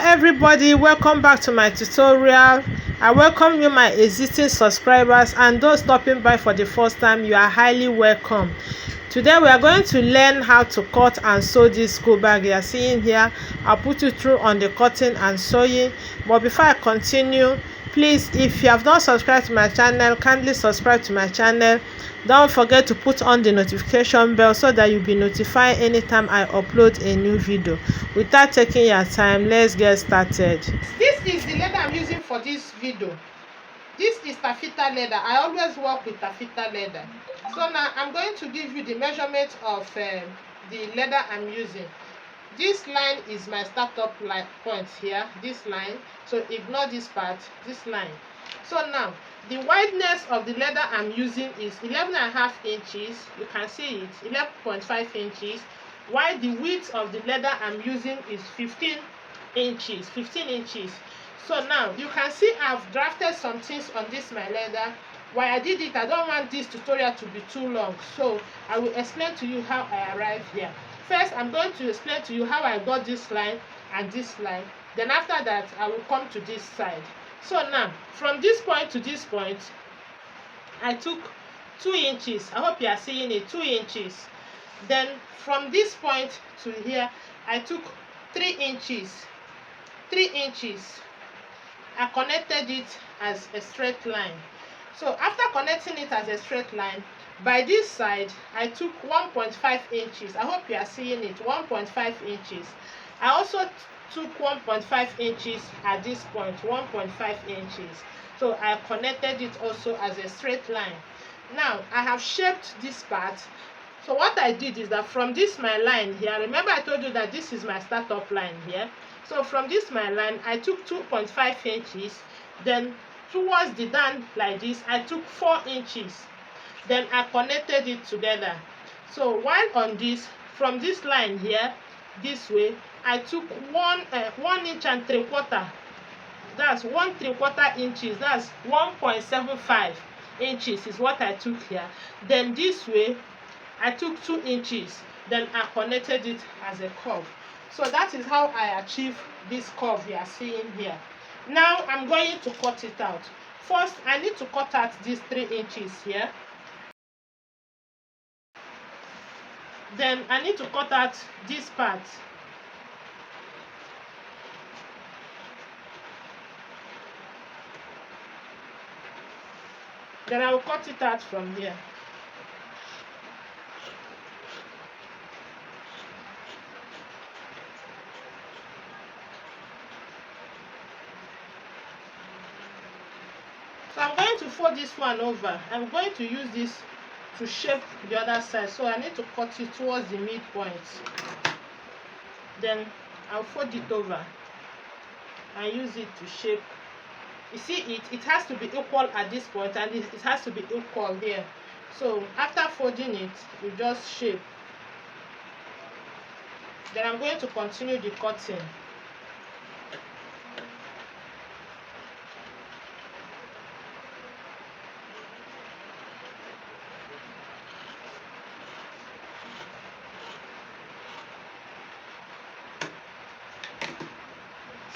Everybody, welcome back to my tutorial. I welcome you, my existing subscribers, and those stopping by for the first time. You are highly welcome. Today we are going to learn how to cut and sew this school bag you are seeing here. I'll put you through on the cutting and sewing, but before I continue, please, if you have not subscribed to my channel, kindly subscribe to my channel. Don't forget to put on the notification bell so that you'll be notified anytime I upload a new video. Without taking your time, let's get started. This is the leather I'm using for this video. This is taffeta leather. I always work with taffeta leather. So now I'm going to give you the measurement of the leather I'm using. This line is my startup line point here, this line. So ignore this part, this line. So now the wideness of the leather I'm using is 11.5 inches. You can see it, 11.5 inches. While the width of the leather I'm using is 15 inches. So now you can see I've drafted some things on this my leather. Why I did it, I don't want this tutorial to be too long, so I will explain to you how I arrived here. First, I'm going to explain to you how I got this line and this line. Then after that, I will come to this side. So now, from this point to this point, I took 2 inches. I hope you are seeing it, 2 inches. Then from this point to here, I took 3 inches. 3 inches. I connected it as a straight line. So after connecting it as a straight line, by this side, I took 1.5 inches. I hope you are seeing it, 1.5 inches. I also took 1.5 inches at this point, 1.5 inches. So I connected it also as a straight line. Now, I have shaped this part. So what I did is that from this my line here, remember I told you that this is my startup line here. So from this my line, I took 2.5 inches. Then towards the down like this, I took 4 inches. Then I connected it together. So while on this, from this line here, this way, I took 1 inch and 3/4. That's 1 3/4 inches. That's 1.75 inches is what I took here. Then this way, I took 2 inches. Then I connected it as a curve. So that is how I achieve this curve you are seeing here. Now I'm going to cut it out. First, I need to cut out these 3 inches here. Then I need to cut out this part. Then I will cut it out from here. So I'm going to fold this one over. I'm going to use this to shape the other side. So I need to cut it towards the midpoint. Then I'll fold it over and use it to shape. You see it has to be equal at this point, and it has to be equal here. So after folding it, you just shape. Then I'm going to continue the cutting.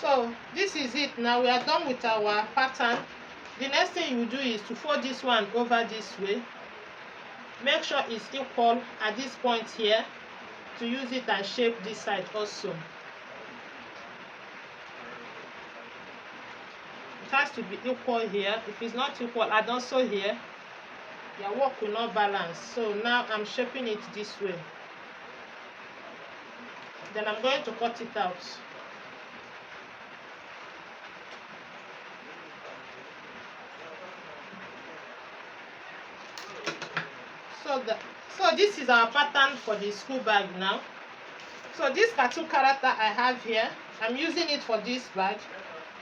So this is it. Now we are done with our pattern. The next thing you do is to fold this one over this way. Make sure it's equal at this point here to use it and shape this side also. It has to be equal here. If it's not equal, and also here, your work will not balance. So now I'm shaping it this way. Then I'm going to cut it out. So this is our pattern for the school bag now. So this cartoon character I have here, I'm using it for this bag.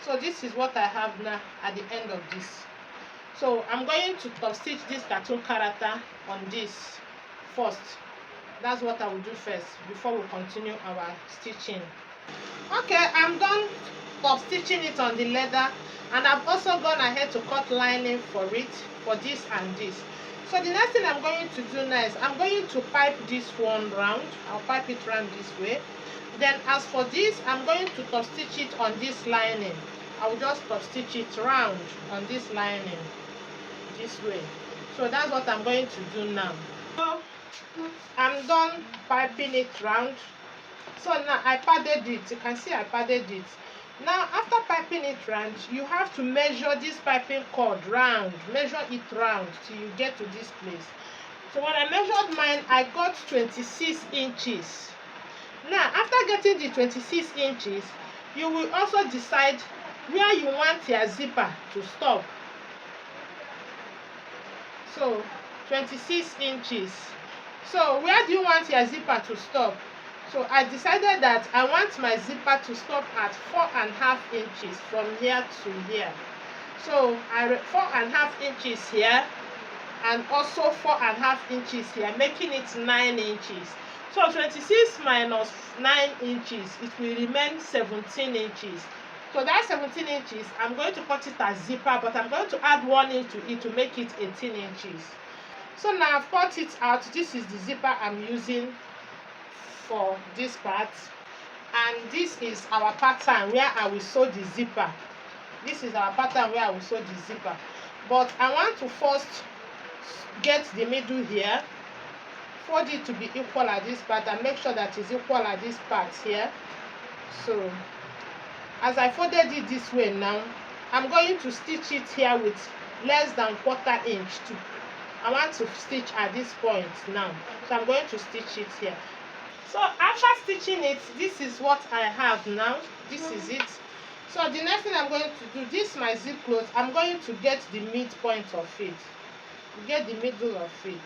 So this is what I have now at the end of this. So I'm going to top stitch this cartoon character on this first. That's what I will do first before we continue our stitching. Okay, I'm done top stitching it on the leather, and I've also gone ahead to cut lining for it, for this and this. So the next thing I'm going to do now is I'm going to pipe this one round. I'll pipe it round this way. Then as for this, I'm going to top stitch it on this lining. I will just top stitch it round on this lining this way. So that's what I'm going to do now. So I'm done piping it round. So now I padded it. You can see I padded it. Now after piping it round, you have to measure this piping cord round. Measure it round till you get to this place. So when I measured mine, I got 26 inches. Now after getting the 26 inches, you will also decide where you want your zipper to stop. So 26 inches. So where do you want your zipper to stop? So I decided that I want my zipper to stop at 4.5 inches from here to here. So I 4.5 inches here and also 4.5 inches here, making it 9 inches. So 26 minus 9 inches, it will remain 17 inches. So that 17 inches, I'm going to cut it as zipper, but I'm going to add 1 inch to it to make it 18 inches. So now I've cut it out. This is the zipper I'm using for this part. And this is our pattern where I will sew the zipper. This is our pattern where I will sew the zipper. But I want to first get the middle here, fold it to be equal at this part, and make sure that it's equal at this part here. So as I folded it this way now, I'm going to stitch it here with less than 1/4 inch too. I want to stitch at this point now, so I'm going to stitch it here. So after stitching it, this is what I have now. This is it. So the next thing I'm going to do, this my zip close, I'm going to get the midpoint of it, get the middle of it.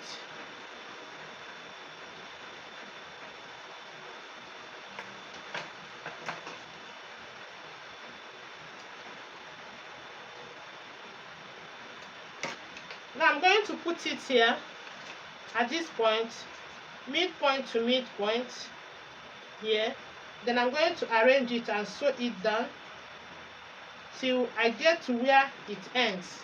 Now I'm going to put it here at this point, midpoint to midpoint here. Then I'm going to arrange it and sew it down till I get to where it ends.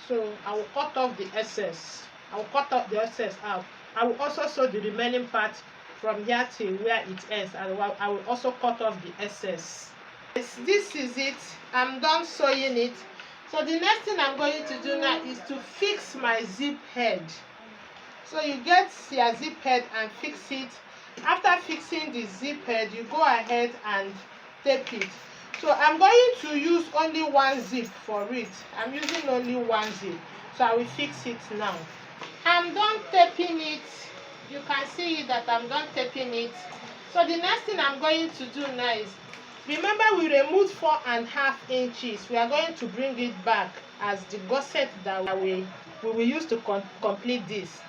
So I will cut off the excess. I will cut off the excess out. I will also sew the remaining part from here till where it ends, and I will also cut off the excess. This is it. I'm done sewing it. So the next thing I'm going to do now is to fix my zip head. So you get your zip head and fix it. After fixing the zip head, you go ahead and tape it. So I'm going to use only one zip for it. I'm using only one zip. So I will fix it now. I'm done taping it. You can see that I'm done taping it. So the next thing I'm going to do now is, remember we removed 4.5 inches. We are going to bring it back as the gusset that we will use to complete this.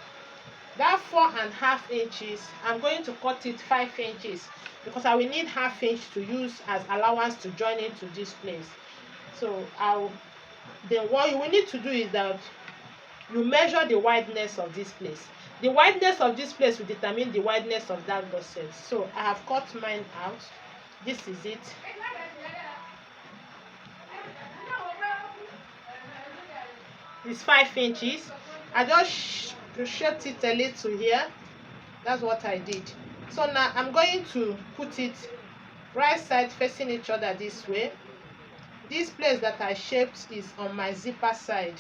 That 4.5 inches, I'm going to cut it 5 inches because I will need 1/2 inch to use as allowance to join into this place. So then what you will need to do is that you measure the wideness of this place. The wideness of this place will determine the wideness of that gusset. So I have cut mine out. This is it. It's 5 inches. I just shaped it a little here. That's what I did. So now I'm going to put it right side facing each other this way. This place that I shaped is on my zipper side.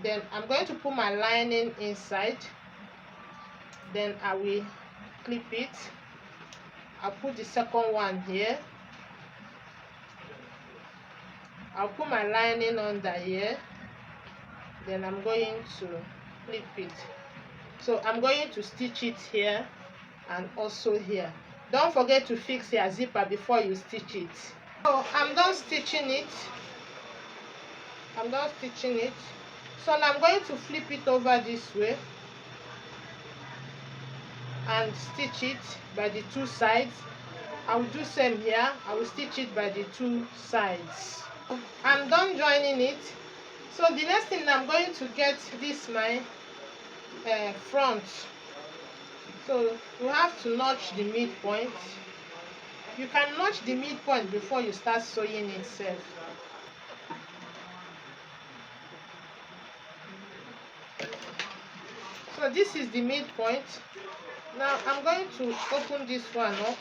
Then I'm going to put my lining inside. Then I will clip it. I'll put the second one here. I'll put my lining under here. Then I'm going to clip it. So I'm going to stitch it here and also here. Don't forget to fix your zipper before you stitch it. So I'm done stitching it. I'm done stitching it. So now I'm going to flip it over this way and stitch it by the two sides. I will do same here. I will stitch it by the two sides. I'm done joining it. So the next thing, I'm going to get this my front. So you have to notch the midpoint. You can notch the midpoint before you start sewing itself. So this is the midpoint. Now I'm going to open this one up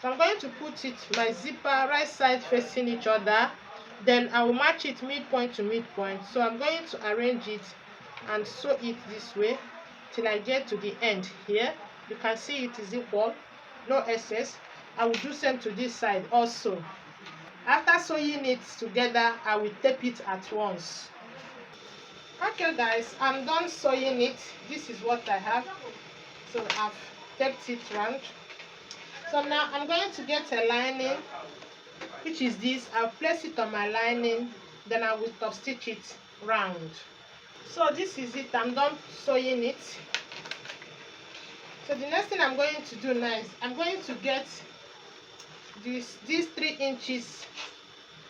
So I'm going to put it, my zipper, right side facing each other. Then I will match it midpoint to midpoint. So I'm going to arrange it and sew it this way till I get to the end here. You can see it is equal, no excess. I will do same to this side also. After sewing it together, I will tape it at once. Okay guys, I'm done sewing it. This is what I have. So I've taped it round. So now I'm going to get a lining, which is this. I'll place it on my lining, then I will top stitch it round. So this is it. I'm done sewing it. So the next thing I'm going to do now is I'm going to get these 3 inches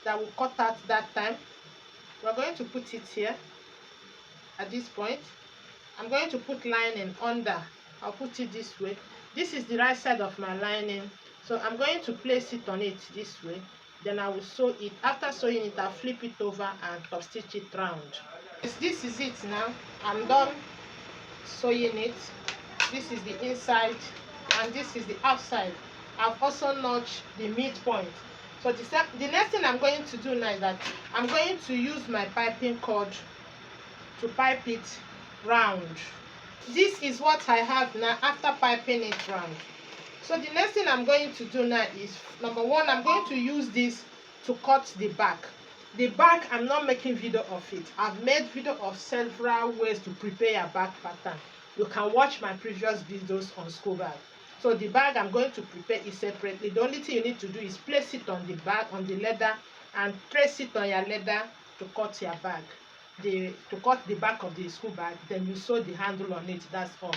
that we cut out that time. We're going to put it here at this point. I'm going to put lining under. I'll put it this way. This is the right side of my lining, so I'm going to place it on it this way. Then I will sew it. After sewing it, I'll flip it over and top stitch it round. This is it now. I'm done sewing it. This is the inside and this is the outside. I've also notched the midpoint. So the next thing I'm going to do now is that I'm going to use my piping cord to pipe it round. This is what I have now after piping it round. So the next thing I'm going to do now is, number one, I'm going to use this to cut the back. The back, I'm not making video of it. I've made video of several ways to prepare a back pattern. You can watch my previous videos on school bag. So the bag I'm going to prepare it separately. The only thing you need to do is place it on the bag, on the leather, and trace it on your leather to cut your bag. To cut the back of the school bag, then you sew the handle on it. That's all.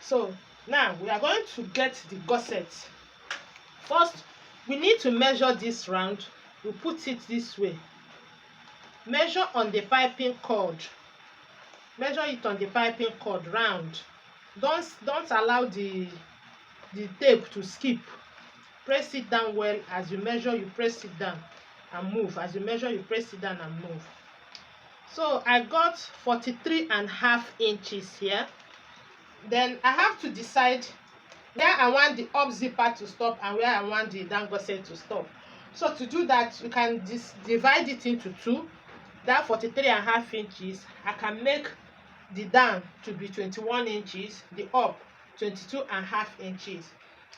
So now we are going to get the gusset. First, we need to measure this round. We put it this way. Measure on the piping cord. Measure it on the piping cord round. Don't allow the tape to skip. Press it down well. As you measure, you press it down and move. As you measure, you press it down and move. So I got 43.5 inches here. Then I have to decide where I want the up zipper to stop and where I want the down gusset to stop. So to do that, you can divide it into 2. That 43.5 inches, I can make the down to be 21 inches, the up 22.5 inches.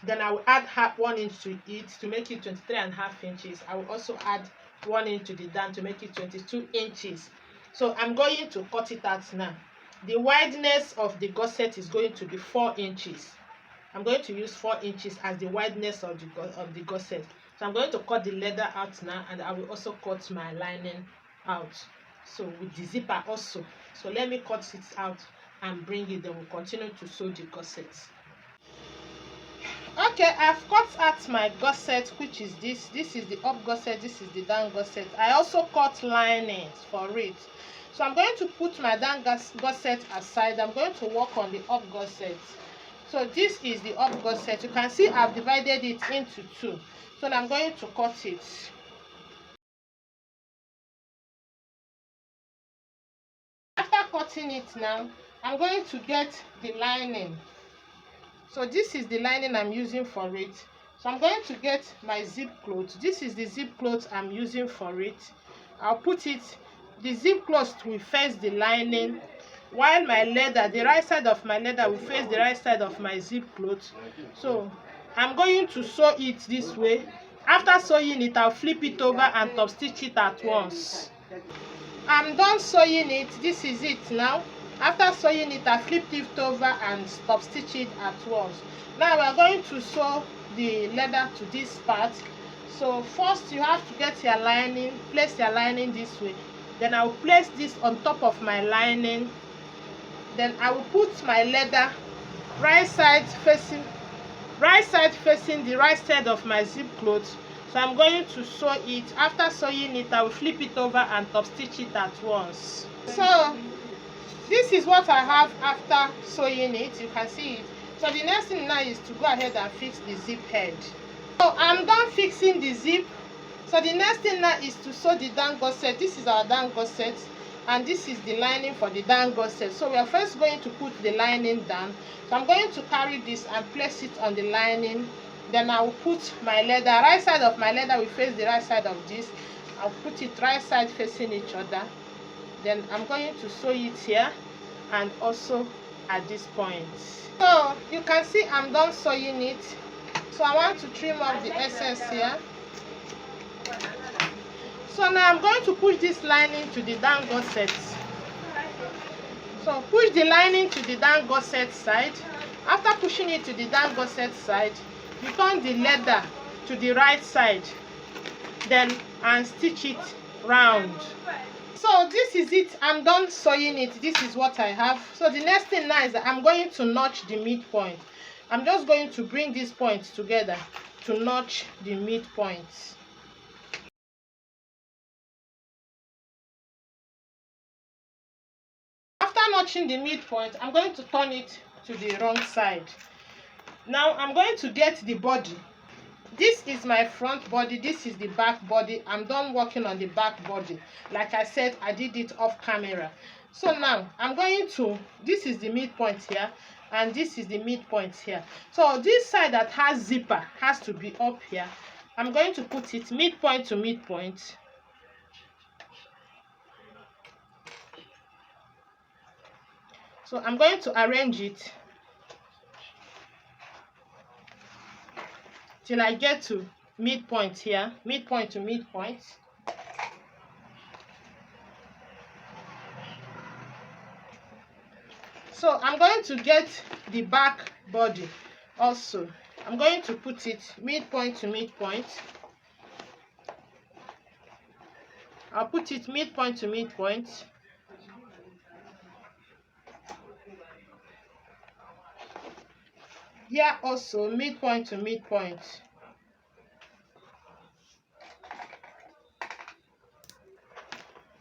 Then I will add 1 inch to it to make it 23.5 inches. I will also add 1 inch to the down to make it 22 inches. So I'm going to cut it out now. The wideness of the gusset is going to be 4 inches. I'm going to use 4 inches as the wideness of the gusset. So I'm going to cut the leather out now, and I will also cut my lining out. So with the zipper also. So let me cut it out and bring it. Then we'll continue to sew the gusset. Okay, I've cut out my gusset, which is this. This is the up gusset, this is the down gusset. I also cut linings for it. So I'm going to put my down gusset aside. I'm going to work on the up gusset. So this is the up gusset. You can see I've divided it into 2. So I'm going to cut it. After cutting it now, I'm going to get the lining. So this is the lining I'm using for it. So I'm going to get my zip cloth. This is the zip cloth I'm using for it. I'll put it, the zip cloth will face the lining, while my leather, the right side of my leather will face the right side of my zip cloth. So I'm going to sew it this way. After sewing it, I'll flip it over and top stitch it at once. I'm done sewing it. This is it now. After sewing it, I flipped it over and top stitch it at once. Now we are going to sew the leather to this part. So first you have to get your lining, place your lining this way. Then I will place this on top of my lining. Then I will put my leather right side facing the right side of my zip cloth. So I'm going to sew it. After sewing it, I will flip it over and top stitch it at once. So this is what I have after sewing it. You can see it. So the next thing now is to go ahead and fix the zip head. So I'm done fixing the zip. So the next thing now is to sew the down gusset. This is our down gusset. and this is the lining for the down gusset. So we are first going to put the lining down. So I'm going to carry this and place it on the lining. Then I will put my leather, right side of my leather will face the right side of this. I'll put it right side facing each other. Then I'm going to sew it here and also at this point. So you can see I'm done sewing it. So I want to trim off the excess here. So now I'm going to push this lining to the down gusset. So push the lining to the down gusset side. After pushing it to the down gusset side, you turn the leather to the right side, then and stitch it round. So this is it. I'm done sewing it. This is what I have. So the next thing now is that I'm going to notch the midpoint. I'm just going to bring these points together to notch the midpoint. After notching the midpoint, I'm going to turn it to the wrong side. Now I'm going to get the body. This is my front body, this is the back body. I'm done working on the back body. Like I said, I did it off camera. So now I'm going to, this is the midpoint here, and this is the midpoint here. So this side that has zipper has to be up here. I'm going to put it midpoint to midpoint. So I'm going to arrange it till I get to midpoint here, midpoint to midpoint. So I'm going to get the back body also. I'm going to put it midpoint to midpoint. I'll put it midpoint to midpoint. Here also midpoint to midpoint.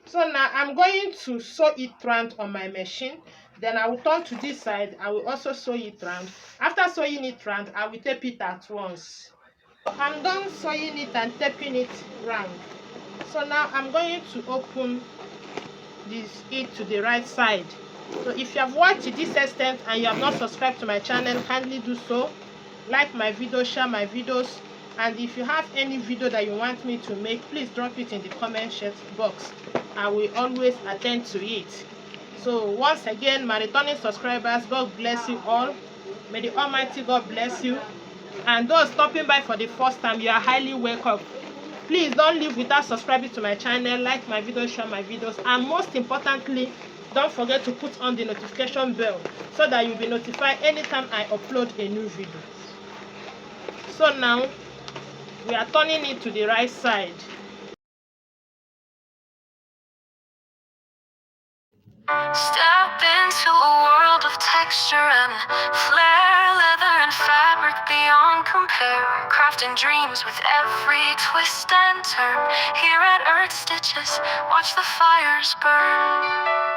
So now I'm going to sew it round on my machine. Then I will turn to this side. I will also sew it round. After sewing it round, I will tape it at once. I'm done sewing it and taping it round. So now I'm going to open this it to the right side. So if you have watched to this extent and you have not subscribed to my channel, kindly do so. Like my video, share my videos, and if you have any video that you want me to make, please drop it in the comment box. I will always attend to it. So once again, my returning subscribers, God bless you all. May the Almighty God bless you. And those stopping by for the first time, you are highly welcome. Please don't leave without subscribing to my channel, like my videos, share my videos, and most importantly, don't forget to put on the notification bell so that you'll be notified anytime I upload a new video. So now we are turning it to the right side. Step into a world of texture and flair, leather and fabric beyond compare. Crafting dreams with every twist and turn. Here at Earth Stitches, watch the fires burn.